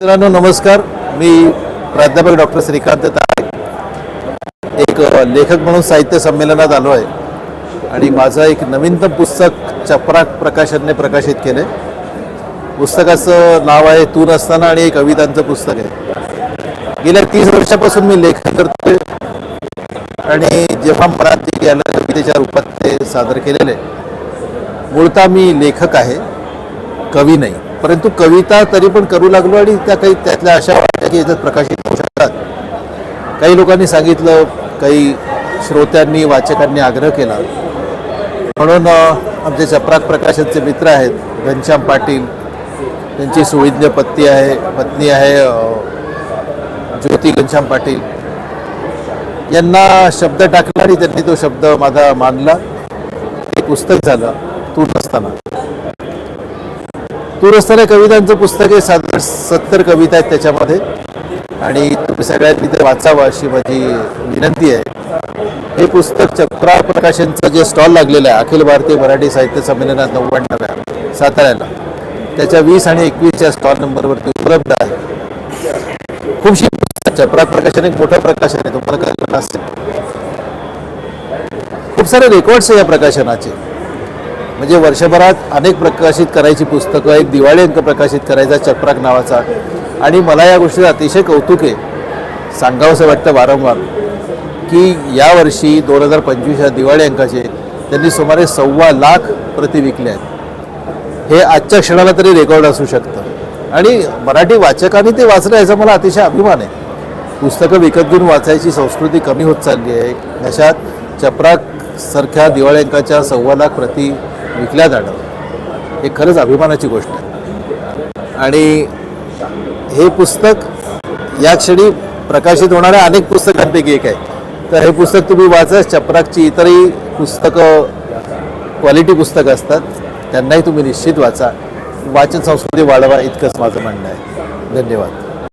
मित्रांनो नमस्कार. मी प्राध्यापक डॉक्टर श्रीकांत ताळे एक लेखक म्हणून साहित्य संमेलनात आलो आहे आणि माझं एक नवीनतम पुस्तक चपराक प्रकाशनने प्रकाशित केलं आहे. पुस्तकाचं नाव आहे तू नसताना आणि एक कवितांचं पुस्तक आहे. गेल्या 30 वर्षापासून मी लेखन करतोय आणि जेव्हा मला ते याला कवितेच्या रूपात ते सादर केलेले. मूळतः मी लेखक आहे, कवी नाही, परंतु कविता तरी पण करू लागलो आणि त्यातल्या अशा वाटल्या की याच्यात प्रकाशित होऊ शकतात. काही लोकांनी सांगितलं, काही श्रोत्यांनी वाचकांनी आग्रह केला, म्हणून आमचे चपराक प्रकाशनचे मित्र आहेत घनश्याम पाटील, त्यांची सुविज्ञ पत्नी आहे ज्योती घनश्याम पाटील, यांना शब्द टाकला आणि त्यांनी तो शब्द माझा मानला. हे पुस्तक झालं तू नसताना. तू नसताना कवितांचं पुस्तक आहे. 70 कविता आहेत त्याच्यामध्ये आणि तुम्ही सगळ्यांनी ते वाचावं अशी माझी विनंती आहे. हे पुस्तक चपराक प्रकाशनचं जे स्टॉल लागलेलं आहे अखिल भारतीय मराठी साहित्य संमेलनात 99 साताऱ्याला, त्याच्या 20 आणि 21च्या स्टॉल नंबरवरती उपलब्ध आहे. खूपशी चपराक प्रकाशन एक मोठं प्रकाशन आहे, तुम्हाला कल्पना असेल. खूप सारे रेकॉर्ड्स आहे या प्रकाशनाचे. म्हणजे वर्षभरात अनेक प्रकाशित करायची पुस्तकं, एक दिवाळी अंक प्रकाशित करायचा चपराक नावाचा. आणि मला या गोष्टीचं अतिशय कौतुक आहे, सांगावंसं वाटतं वारंवार, की यावर्षी 2025 या दिवाळी अंकाचे त्यांनी सुमारे 1.25 लाख प्रती विकल्या आहेत. हे आजच्या क्षणाला तरी रेकॉर्ड असू शकतं आणि मराठी वाचकांनी ते वाचलं याचा मला अतिशय अभिमान आहे. पुस्तकं विकत घेऊन वाचायची संस्कृती कमी होत चालली आहे. अशात चपराक सारख्या दिवाळी अंकाच्या 1.25 लाख प्रती विकल्या जाणं हे खरंच अभिमानाची गोष्ट आहे. आणि हे पुस्तक या क्षणी प्रकाशित होणाऱ्या अनेक पुस्तकांपैकी एक आहे. तर हे पुस्तक तुम्ही वाचा. चपराकची इतरही पुस्तकं क्वालिटी पुस्तकं असतात, त्यांनाही तुम्ही निश्चित वाचा. वाचन संस्कृती वाढवा इतकंच माझं म्हणणं आहे. धन्यवाद.